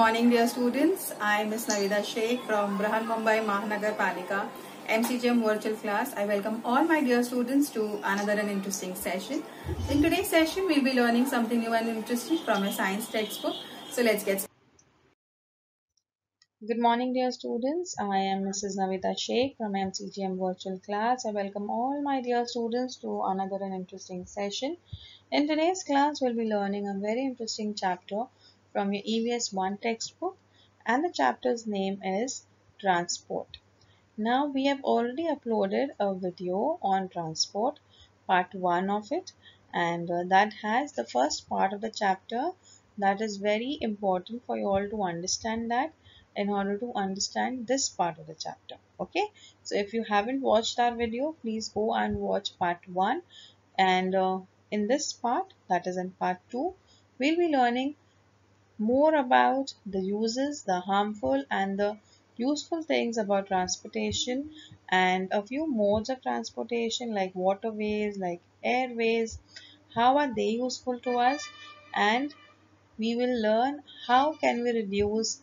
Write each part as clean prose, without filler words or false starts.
morning, dear students. I am Ms. Navida Sheikh from Brahan Mumbai Mahanagar Palika MCGM virtual class. I welcome all my dear students to another and interesting session. In today's session, we'll be learning something new and interesting from a science textbook. So let's get started. Good morning, dear students. I am Mrs. Navita Sheikh from MCGM virtual class. I welcome all my dear students to another and interesting session. In today's class, we'll be learning a very interesting chapter from your EVS 1 textbook, and the chapter's name is Transport. Now, we have already uploaded a video on transport, part 1 of it, and that has the first part of the chapter that is very important for you all to understand that in order to understand this part of the chapter. Okay, so if you haven't watched our video, please go and watch part 1, and in this part, that is in part 2, we'll be learning more about the uses, the harmful and the useful things about transportation, and a few modes of transportation like waterways, like airways, how are they useful to us, and we will learn how can we reduce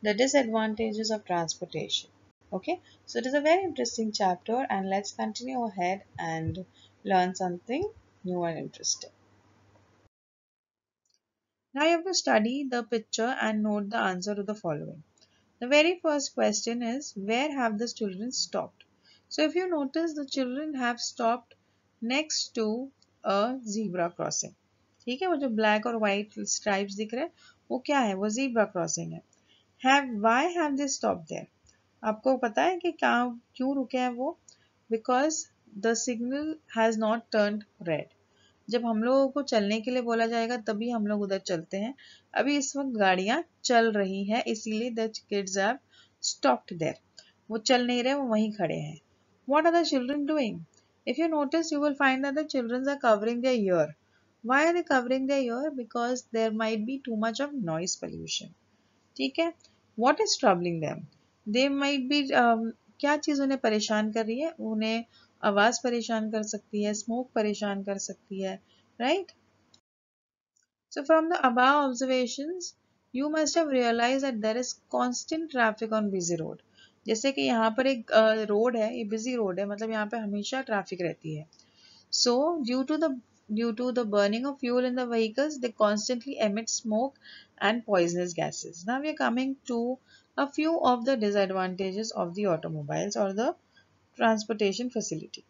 the disadvantages of transportation. Okay, so it is a very interesting chapter, and let's continue ahead and learn something new and interesting. Now you have to study the picture and note the answer to the following. The very first question is, where have the children stopped? So if you notice, the children have stopped next to a zebra crossing. ठीक है, वो जो black और white stripes दिख रहे हैं वो क्या है? वो zebra crossing है. Why have they stopped there? आपको पता है कि क्यों रुके हैं वो? Because the signal has not turned red. जब हम लोगों को चलने के लिए बोला जाएगा तभी हम लोग उधर चलते हैं. अभी इस वक्त गाड़ियां चल रही हैं, इसीलिए the kids have stopped there. वो चल नहीं रहे, वो वहीं खड़े हैं. What are the children doing? If you notice, you will find that the children are covering their ear. Why are they covering their ear? Because there might be too much of noise pollution. ठीक है. What is troubling them? They might be क्या चीज़ उन्हें परेशान कर रही है? उन्हें आवाज़ परेशान कर सकती है, स्मोक परेशान कर सकती है, right? So from the above observations, you must have realized that there is constant traffic on busy road. जैसे कि यहाँ पर एक रोड है, ये busy road है, मतलब यहाँ पे हमेशा ट्रैफिक रहती है. So due to the burning of fuel in the vehicles, they constantly emit smoke and poisonous gases. Now we are coming to a few of the disadvantages of the automobiles or the transportation facility.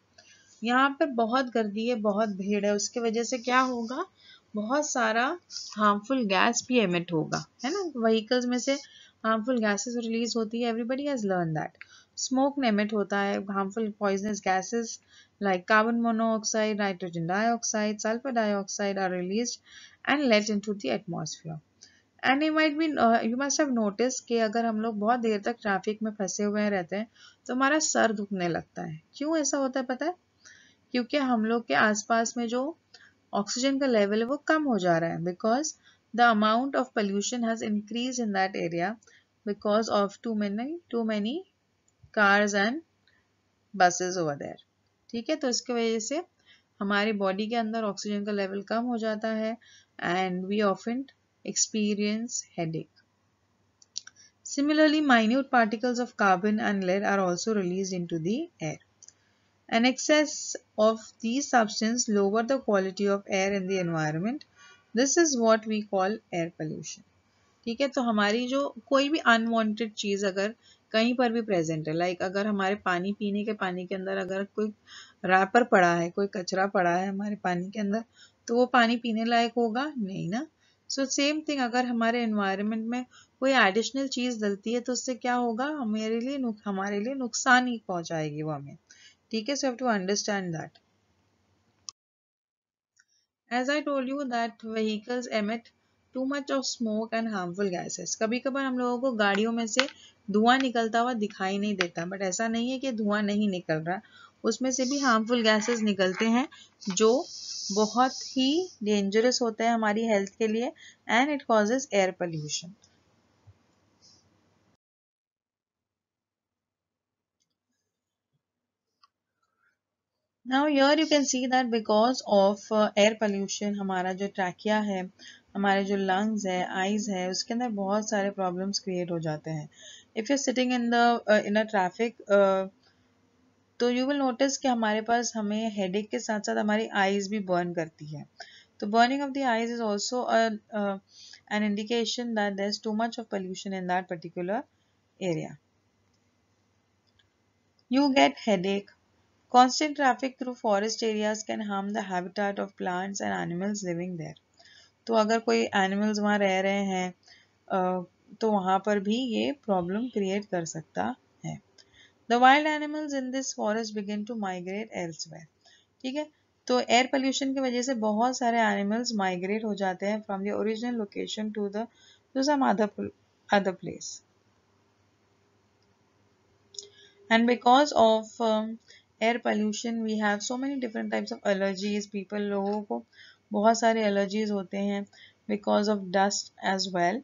यहाँ पर बहुत गर्दी है, बहुत भीड़ है, उसके वजह से क्या होगा? बहुत सारा हार्मफुल गैस भी एमिट होगा, है ना? व्हीकल्स में से हार्मफुल गैसेस रिलीज होती है. Everybody has learn that. Smoke emit होता है, harmful poisonous gases like carbon monoxide, nitrogen dioxide, sulfur dioxide are released and let into the atmosphere. And you must have noticed कि अगर हम लोग बहुत देर तक ट्रैफिक में फंसे हुए रहते हैं तो हमारा सर दुखने लगता है. क्यों ऐसा होता है पता है? क्योंकि हम लोग के आसपास में जो ऑक्सीजन का लेवल है वो कम हो जा रहा है. Because the amount of pollution has increase in that area because of too many cars and buses over there. ठीक है, तो इसकी वजह से हमारी बॉडी के अंदर ऑक्सीजन का लेवल कम हो जाता है and we often experience headache. Similarly, minute particles of carbon and lead are also released into the air. An excess of these substances lower the quality of air in the environment. This is what we call air pollution. ठीक है, तो हमारी जो कोई भी unwanted चीज़ अगर कहीं पर भी प्रेजेंट है, लाइक अगर हमारे पीने के पानी के अंदर अगर कोई रैपर पड़ा है, कोई कचरा पड़ा है हमारे पानी के अंदर, तो वो पानी पीने लायक होगा नहीं ना. सो सेम थिंग, अगर हमारे एनवायरनमेंट में कोई एडिशनल चीज़ डलती है तो उससे क्या होगा? हमारे लिए नुकसान ही पहुंचाएगी वो हमें. ठीक है, so you have to understand that. As I told you that vehicles emit too much of smoke and harmful gases. कभी कभार हम लोगों को गाड़ियों में से धुआं निकलता हुआ दिखाई नहीं देता, बट ऐसा नहीं है कि धुआं नहीं निकल रहा, उसमें से भी हार्मफुल गैसेस निकलते हैं जो बहुत ही डेंजरस होते हैं हमारी हेल्थ के लिए, and it causes air pollution. Now here you can see that because of air pollution हमारा जो ट्रैकिया है हमारे जो लंग्स है, आईज है, उसके अंदर बहुत सारे प्रॉब्लम्स क्रिएट हो जाते हैं. If you sitting in a traffic, तो यू विल नोटिस कि हमारे पास हमें हेडेक के साथ साथ हमारी आईज भी बर्न करती है. तो burning of the eyes is also an indication that there's too much of pollution in that particular area. You get headache. Constant traffic through forest areas can harm the habitat of plants and animals living there. तो अगर कोई animals वहाँ रह रहे हैं तो वहाँ पर भी ये प्रॉब्लम क्रिएट कर सकता है. The wild animals in this forest begin to migrate elsewhere. ठीक है, तो एयर पोल्यूशन की वजह से बहुत सारे एनिमल्स माइग्रेट हो जाते हैं from the original location to some other place. And because of air pollution we have so many different types of allergies. People, लोगों को बहुत सारे allergies होते हैं because of dust as well.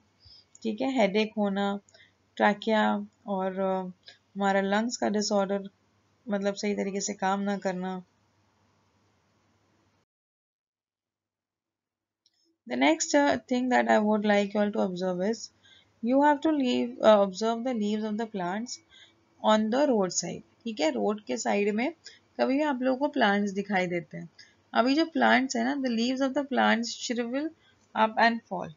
ठीक है, हेडेक होना, ट्रैकिया और हमारा लंग्स का डिसऑर्डर, मतलब सही तरीके से काम ना करना. The next thing that I would like you all to observe is you have to observe the leaves of the plants on the road side. ठीक है, रोड के साइड में कभी भी आप लोगों को प्लांट्स दिखाई देते हैं. अभी जो प्लांट्स है ना, the leaves of the plants shrivel up and fall.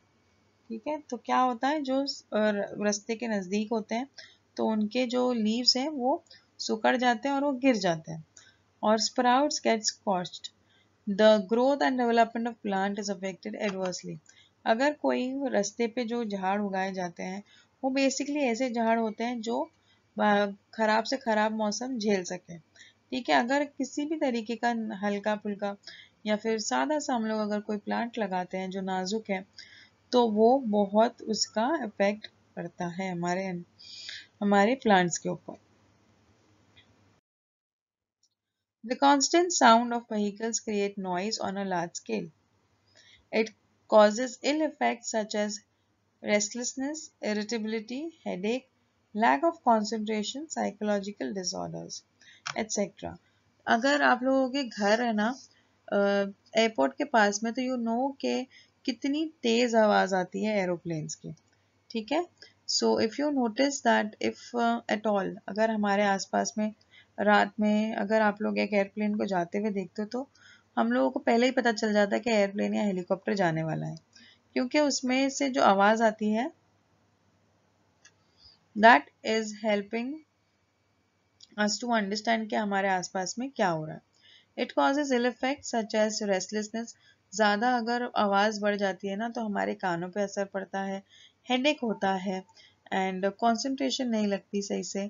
ठीक है, तो क्या होता है, जो रास्ते के नज़दीक होते हैं तो उनके जो लीव्स हैं वो सुकड़ जाते हैं और वो गिर जाते हैं. और sprouts get scorched. The growth and development of plant is affected adversely. अगर कोई रास्ते पे जो झाड़ उगाए जाते हैं वो बेसिकली ऐसे झाड़ होते हैं जो खराब से खराब मौसम झेल सके. ठीक है, अगर किसी भी तरीके का हल्का फुल्का या फिर सादा सा हम लोग अगर कोई प्लांट लगाते हैं जो नाजुक है तो वो बहुत उसका इफेक्ट पड़ता है हमारे प्लांट्स के ऊपर. The constant sound of vehicles create noise on a large scale. It causes ill effects such as restlessness, irritability, headache, lack of concentration, psychological disorders, etc. अगर आप लोगों के घर है ना एयरपोर्ट के पास में, तो यू नो के कितनी तेज आवाज आती है एरोप्लेन्स की. ठीक है, so if you notice that if at all अगर हमारे आसपास में रात में अगर आप लोग एक एयरप्लेन को जाते हुए देखते हो तो हम लोगों को पहले ही पता चल जाता है कि एयरप्लेन या हेलीकॉप्टर जाने वाला है, क्योंकि उसमें से जो आवाज़ आती है that is helping us to understand कि हमारे आसपास में क्या हो रहा है. It causes ill effect such as restlessness. ज़्यादा अगर आवाज़ बढ़ जाती है ना तो हमारे कानों पे असर पड़ता है, हेडेक होता है एंड कंसंट्रेशन नहीं लगती सही से,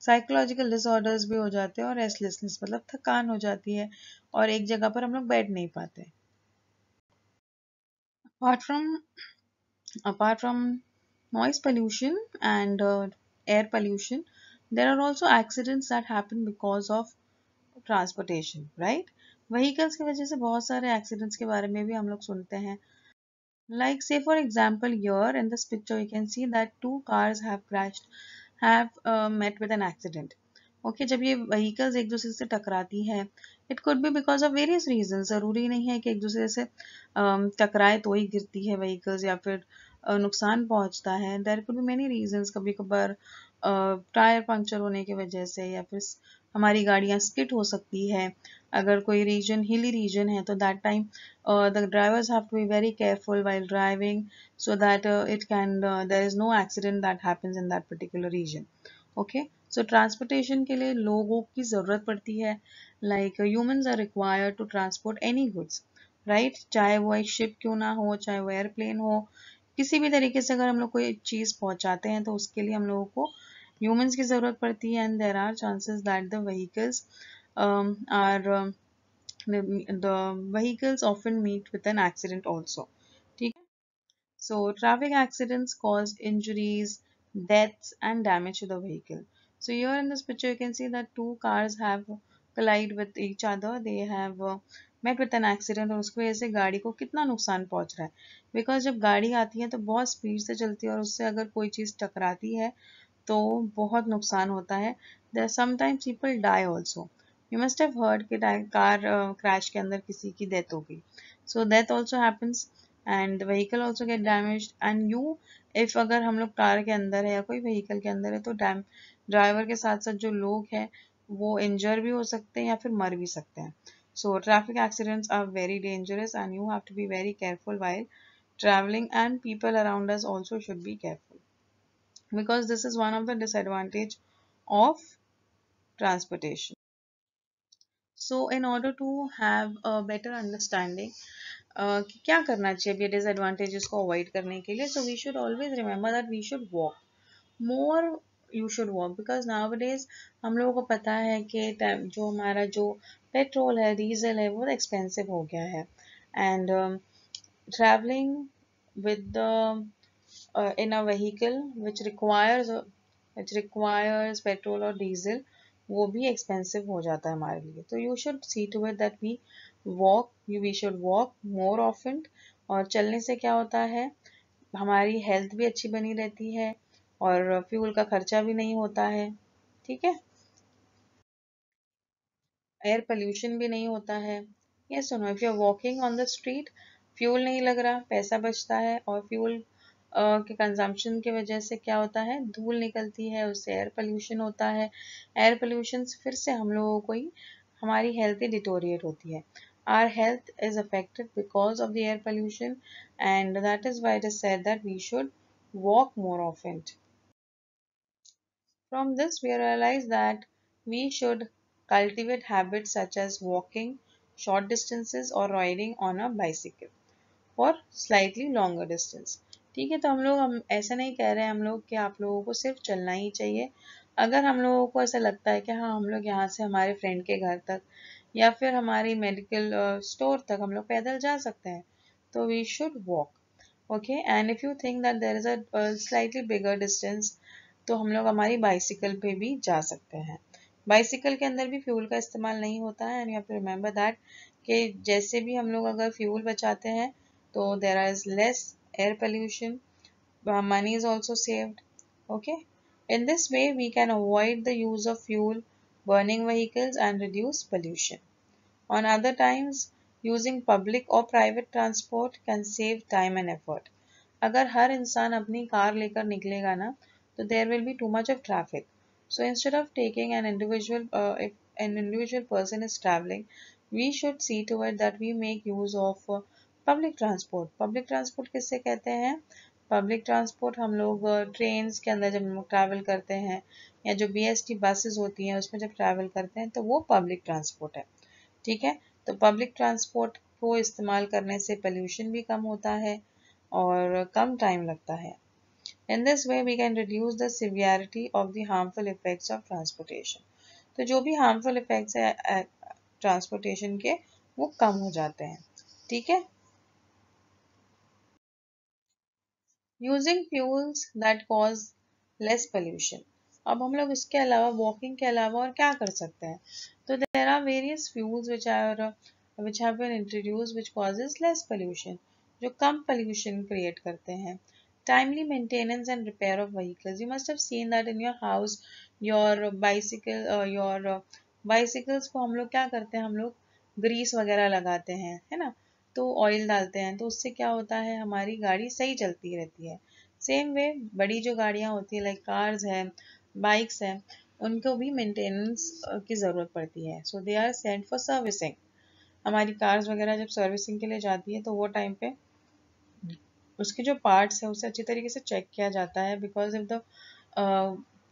साइकोलॉजिकल डिसऑर्डर्स भी हो जाते हैं और रेस्टलेसनेस मतलब थकान हो जाती है और एक जगह पर हम लोग बैठ नहीं पाते. Apart from apart from noise pollution and air pollution, there are also accidents that happen because of transportation, right? Vehicles की वजह से बहुत सारे accidents के बारे में भी हम लोग सुनते हैं. Like say for example here in this picture you can see that two cars have met with an accident. Okay, जब ये vehicles एक दूसरे से टकराती हैं, it could be because of various reasons. ज़रूरी नहीं है कि एक दूसरे से टकराए तो ही गिरती है vehicles या फिर नुकसान पहुंचता है. There could be many reasons. कभी कभार टायर पंक्चर होने की वजह से या फिर हमारी गाड़ियाँ स्किड हो सकती है. अगर कोई रीजन हिली रीजन है तो that time the drivers have to be very careful while driving so that there is no accident that happens in that particular region. Okay, so transportation के लिए लोगों की ज़रूरत पड़ती है. Like humans are required to transport any goods, right? चाहे वो एक शिप क्यों ना हो, चाहे वो एयरप्लेन हो, किसी भी तरीके से अगर हम लोग कोई चीज़ पहुंचाते हैं तो उसके लिए हम लोगों को ह्यूमंस की ज़रूरत पड़ती है. And there are chances that the vehicles are the vehicles often meet with an accident also. ठीक है? So traffic accidents cause injuries, deaths and damage to the vehicle. So here in this picture you can see that two cars have collide with each other. They have met with an accident और उसकी वजह से गाड़ी को कितना नुकसान पहुंच रहा है. बिकॉज जब गाड़ी आती है तो बहुत स्पीड से चलती है और उससे अगर कोई चीज़ टकराती है तो बहुत नुकसान होता है. There sometimes people die also. You must have heard कि कार क्रैश के अंदर किसी की डेथ हो गई. So death also happens and the vehicle also get damaged. And you, if अगर हम लोग कार के अंदर है या कोई vehicle के अंदर है तो ड्राइवर के साथ साथ जो लोग हैं वो इंजर भी हो सकते हैं या फिर मर भी सकते हैं. So traffic accidents are very dangerous and you have to be very careful while traveling, and people around us also should be careful because this is one of the disadvantage of transportation. So in order to have a better understanding कि क्या करना चाहिए ये disadvantages को avoid करने के लिए, so we should always remember that we should walk more. You should walk because nowadays हम लोगों को पता है कि जो हमारा जो पेट्रोल है, डीजल है, वो एक्सपेंसिव हो गया है. And travelling with in a vehicle which requires petrol और डीजल वो भी एक्सपेंसिव हो जाता है हमारे लिए. तो you should see to it that we should walk more often. और चलने से क्या होता है, हमारी हेल्थ भी अच्छी बनी रहती है और फ्यूल का खर्चा भी नहीं होता है. ठीक है, एयर पोल्यूशन भी नहीं होता है. यस और no, if you are walking on the street fuel नहीं लग रहा, पैसा बचता है. और फ्यूल के कंजम्पशन की वजह से क्या होता है, धूल निकलती है, उससे एयर पोल्यूशन होता है. एयर पोल्यूशन से फिर से हम लोगों को ही हमारी हेल्थ ही डिटोरिएट होती है. Our health is affected because of the air pollution, and that is why it is said that we should walk more often. From this, we realize that we should cultivate habits such as walking short distances or riding on a bicycle for slightly longer distance. ठीक है, तो हम ऐसा नहीं कह रहे हैं हम लोग कि आप लोगों को सिर्फ चलना ही चाहिए. अगर हम लोगों को ऐसा लगता है कि हाँ हम लोग यहाँ से हमारे फ्रेंड के घर तक या फिर हमारी मेडिकल स्टोर तक हम लोग पैदल जा सकते हैं, तो we should walk. Okay, and if you think that there is a slightly bigger distance, तो हम लोग हमारी बाइसिकल पे भी जा सकते हैं. बाइसिकल के अंदर भी फ्यूल का इस्तेमाल नहीं होता है. And you have to remember that कि जैसे भी हम लोग अगर फ्यूल बचाते हैं तो there is less air pollution, money is also saved. Okay, in this way we can avoid the use of fuel burning vehicles and reduce pollution. On other times, using public or private transport can save time and effort. अगर हर इंसान अपनी car लेकर निकलेगा ना तो there will be too much of traffic. So instead of taking if an individual person is traveling, we should see to it that we make use of public transport. Public transport किससे कहते हैं? Public transport हम लोग trains के अंदर जब हम लोग ट्रैवल करते हैं या जो BST बसेस होती हैं उसमें जब ट्रैवल करते हैं तो वो पब्लिक ट्रांसपोर्ट है. ठीक है, तो पब्लिक ट्रांसपोर्ट को इस्तेमाल करने से पोल्यूशन भी कम होता है और कम टाइम लगता है. In this way we can reduce the severity of the harmful effects of transportation. तो जो भी harmful effects है ट्रांसपोर्टेशन के वो कम हो जाते हैं. ठीक है, using fuels that cause less pollution. अब हम लोग इसके अलावा वॉकिंग के अलावा और क्या कर सकते हैं, तो there are various fuels which have been introduced which causes less pollution, जो कम pollution क्रिएट करते हैं. Timely maintenance and repair of vehicles. You must have seen that in your house, your bicycles को हम लोग क्या करते हैं, हम लोग ग्रीस वगैरह लगाते हैं, है ना, तो ऑयल डालते हैं तो उससे क्या होता है हमारी गाड़ी सही चलती रहती है. सेम वे बड़ी जो गाड़ियाँ होती है लाइक कार्स हैं, बाइक्स हैं, उनको भी मेंटेनेंस की ज़रूरत पड़ती है. So they are sent for servicing. हमारी कार्स वगैरह जब सर्विसिंग के लिए जाती है तो वो टाइम पे उसके जो पार्ट्स है उसे अच्छी तरीके से चेक किया जाता है. Because if the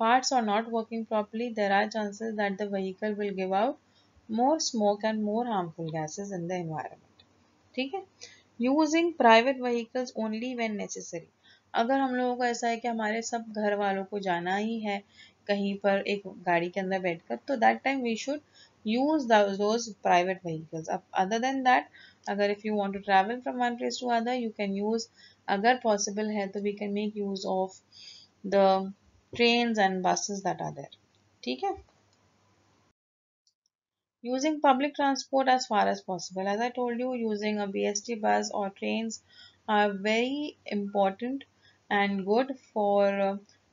parts are not working properly there are chances that the vehicle will give out more smoke and more harmful gases in the environment. ठीक है, using private vehicles only when necessary. अगर हम लोगों को ऐसा है कि हमारे सब घर वालों को जाना ही है कहीं पर एक गाड़ी के अंदर बैठकर, तो that time we should use those private vehicles. अब अदर देन दैट, अगर if you want to travel from one place to other you can use, अगर पॉसिबल है तो we can make use of the trains and buses that are there. ठीक है, using public transport as far as possible. As I told you, using a BST bus or trains are very important and good for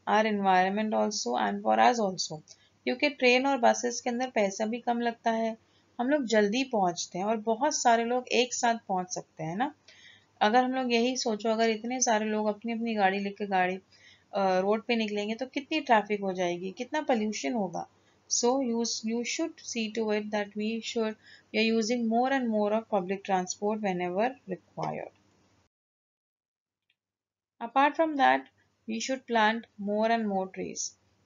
our environment also and for us also. क्योंकि train और buses के अंदर पैसा भी कम लगता है, हम लोग जल्दी पहुंचते हैं और बहुत सारे लोग एक साथ पहुंच सकते हैं ना. अगर हम लोग यही सोचो, अगर इतने सारे लोग अपनी अपनी गाड़ी लेकर रोड पे निकलेंगे तो कितनी ट्रैफिक हो जाएगी, कितना पोल्यूशन होगा. So you should see to it that we are using more and more of public transport whenever required. Apart from that, we should plant more and more trees.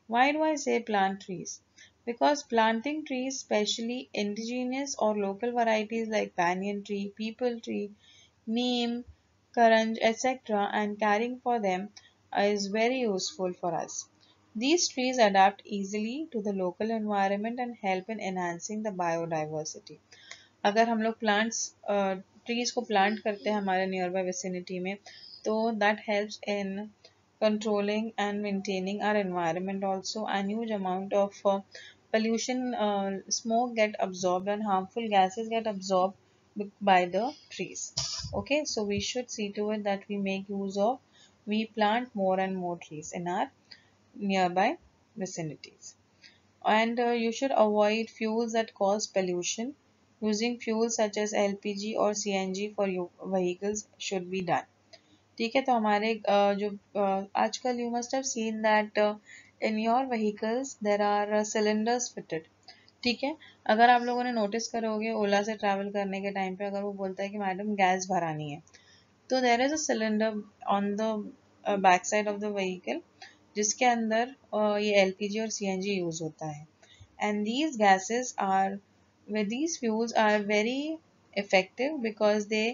Why do I say plant trees? Because planting trees, especially indigenous or local varieties like banyan tree, peepal tree, neem, karanj, etc., and caring for them is very useful for us. These trees adapt easily to the local environment and help in enhancing the biodiversity. अगर हम लोग plants trees को plant करते हैं हमारे near by vicinity में, तो that helps in controlling and maintaining our environment also. A huge amount of pollution, smoke get absorbed and harmful gases get absorbed by the trees. Okay, so we should see to it that we plant more and more trees in our nearby vicinities. And you should avoid fuels that cause pollution. Using fuels such as LPG or CNG for your vehicles should be done. ठीक है, तो हमारे जो आजकल you must have seen that in your vehicles there are cylinders fitted. ठीक है, अगर आप लोगों ने नोटिस करोगे ओला से ट्रैवल करने के टाइम पे अगर वो बोलता है कि मैडम गैस भरानी है, तो there is a cylinder on the back side of the vehicle जिसके अंदर ये एलपीजी और सीएनजी यूज होता है. And these gases are where these fuels are very effective because they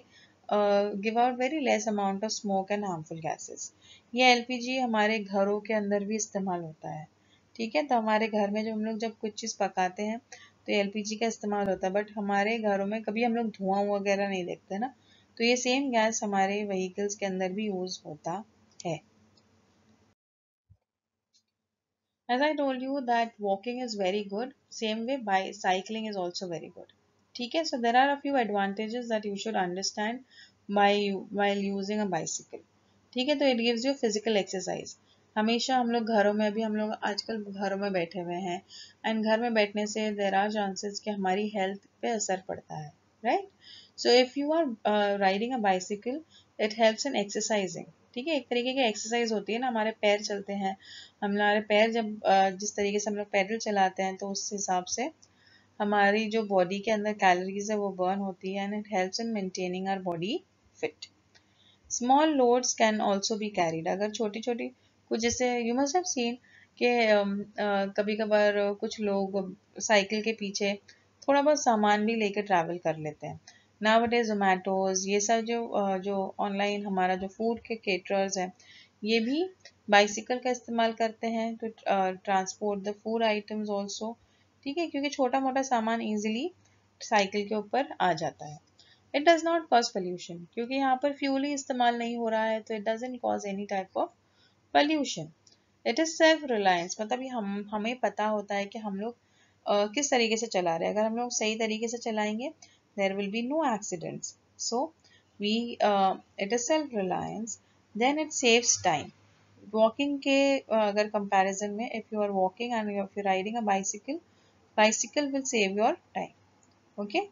give out very less amount of smoke and harmful gases. ये LPG हमारे घरों के अंदर भी इस्तेमाल होता है. ठीक है, तो हमारे घर में जब हम लोग जब कुछ चीज़ पकाते हैं तो एलपीजी का इस्तेमाल होता है, बट हमारे घरों में कभी हम लोग धुआं वगैरह नहीं देखते ना, तो ये सेम गैस हमारे व्हीकल्स के अंदर भी यूज होता है. As I told you that walking is very good, same way cycling is also very good. ठीक है, so there are a few advantages that you should understand by while using a bicycle. ठीक है, तो it gives you physical exercise. हमेशा हम लोग घरों में अभी हम लोग आजकल घरों में बैठे हुए हैं एंड घर में बैठने से there are chances कि हमारी हेल्थ पे असर पड़ता है, right? So if you are riding a bicycle, it helps in exercising. ठीक है, एक तरीके की एक्सरसाइज होती है ना, हमारे पैर चलते हैं, हमारे पैर जब जिस तरीके से हम लोग पैडल चलाते हैं तो उस हिसाब से हमारी जो बॉडी के अंदर कैलोरीज है वो बर्न होती है and it helps in maintaining our body fit. Small loads can also be carried. अगर छोटी छोटी कुछ जैसे यू मस्ट हैव सीन कि कभी कभार कुछ लोग साइकिल के पीछे थोड़ा बहुत सामान भी लेकर ट्रैवल कर लेते हैं. नाउअडेज जोमैटोज ये सब जो ऑनलाइन हमारा जो फूड के केटरर्स हैं ये भी बाइसिकल का इस्तेमाल करते हैं to transport the food items also. ठीक है, क्योंकि छोटा मोटा सामान इजीली साइकिल के ऊपर आ जाता है. It does not cause pollution क्योंकि यहाँ पर फ्यूल ही इस्तेमाल नहीं हो रहा है, तो it doesn't cause any type of pollution. It is self reliance, मतलब ये हमें पता होता है कि हम लोग किस तरीके से चला रहे हैं. अगर हम लोग सही तरीके से चलाएंगे there will be no accidents. So we it is self reliance, then it saves time. Walking के अगर comparison में if you are walking and if you are riding a bicycle will save your time. Okay,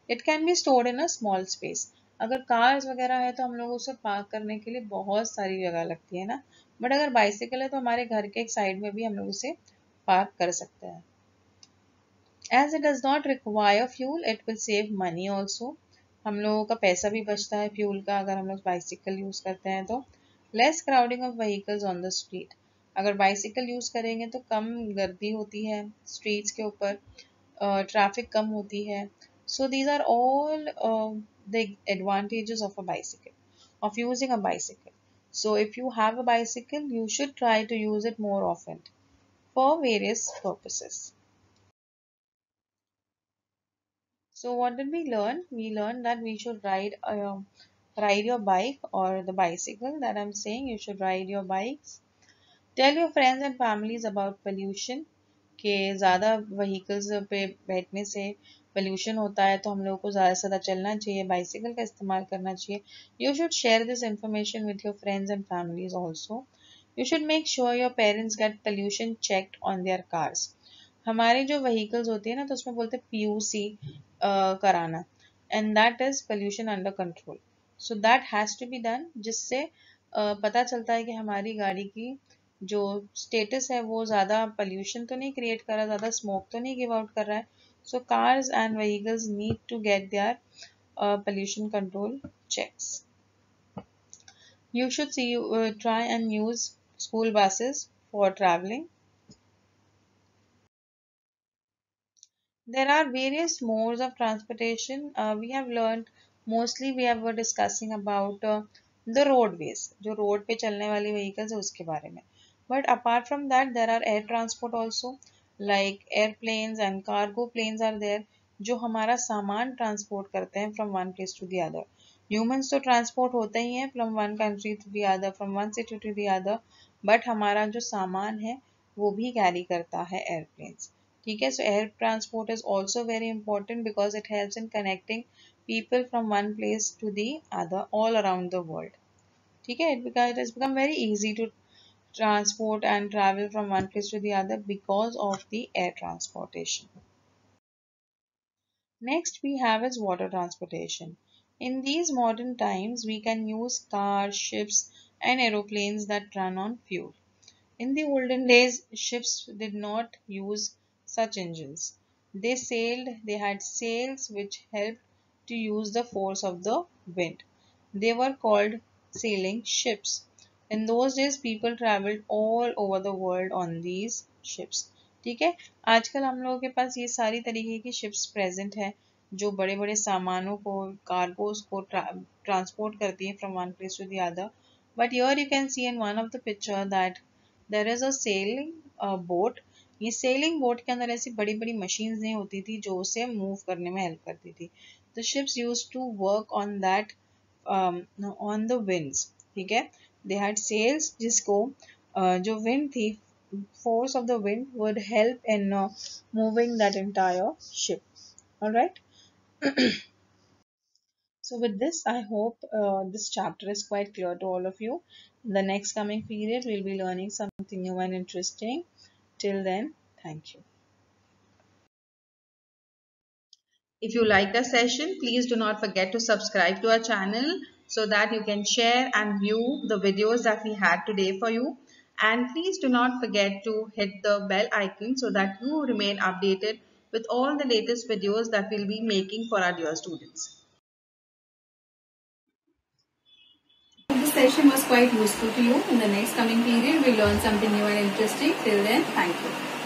it can be stored in a small space. अगर cars वगैरह है तो हम लोग उसे पार्क करने के लिए बहुत सारी जगह लगती है ना, बट अगर बाइसिकल है तो हमारे घर के एक साइड में भी हम लोग उसे पार्क कर सकते हैं. As it does not require fuel, it will save money also. हम लोगों का पैसा भी बचता है फ्यूल का अगर हम लोग बाइसिकल यूज करते हैं तो. Less crowding of vehicles on the street. अगर बाइसिकल यूज करेंगे तो कम गर्दी होती है स्ट्रीट्स के ऊपर, ट्रैफिक कम होती है. So these are all the advantages of a bicycle of using a bicycle. So if you have a bicycle, you should try to use it more often for various purposes. So what did we learn? We learned that we should ride your bike or the bicycle that I'm saying. You should ride your bikes. Tell your friends and families about pollution. कि ज़्यादा vehicles पे बैठने से pollution होता है तो हम लोगों को ज़्यादा से ज़्यादा चलना चाहिए, बाइसिकल का इस्तेमाल करना चाहिए. You should share this information with your friends and families also. You should make sure your parents get pollution checked on their cars. हमारे जो व्हीकल्स होती है ना तो उसमें बोलते हैं पीयूसी कराना, and that is pollution under control. So that has to be done, जिससे पता चलता है कि हमारी गाड़ी की जो स्टेटस है वो ज़्यादा पोल्यूशन तो नहीं क्रिएट कर रहा, ज़्यादा स्मोक तो नहीं गिव आउट कर रहा है. So cars and vehicles need to get their pollution control checks. You should try and use school buses for traveling. There are various modes of transportation. We have learned, mostly we were discussing about the roadways, जो road पे चलने वाली vehicles है उसके बारे में. But apart from that, there are air transport also, like airplanes and cargo planes are there, जो हमारा सामान transport करते हैं from one place to the other. Humans तो transport होते ही हैं from one country to the other, from one city to the other, but हमारा जो सामान है वो भी carry करता है airplanes. ठीक है, so air transport is also very important because it helps in connecting people from one place to the other all around the world. ठीक है, it has become very easy to transport and travel from one place to the other because of the air transportation. Next we have is water transportation. In these modern times, we can use cars, ships, and aeroplanes that run on fuel. In the olden days, ships did not use such engines. They sailed, they had sails which helped to use the force of the wind. They were called sailing ships. In those days, people traveled all over the world on these ships. ठीक है, आजकल हम लोगों के पास ये सारी तरीके की शिप्स प्रेजेंट है जो बड़े बड़े सामानों को, कार्गोस को ट्रांसपोर्ट करती हैं from one place to the other. But here you can see in one of the picture that there is a sailing boat. ये सेलिंग बोट के अंदर ऐसी बड़ी बड़ी मशीन्स नहीं होती थी जो उसे मूव करने में हेल्प करती थी. The ships used to work on that on the winds. ठीक है, they had sails जिसको जो wind थी, force of the wind would help in moving that entire ship. All right. So with this, I hope this chapter is quite clear to all of you. In the next coming period, we'll be learning something new and interesting. Till then, thank you. If you liked the session, please do not forget to subscribe to our channel so that you can share and view the videos that we had today for you. And please do not forget to hit the bell icon so that you remain updated with all the latest videos that we'll be making for our dear students. This session was quite useful to you. In the next coming period, we'll learn something new and interesting. Till then, thank you.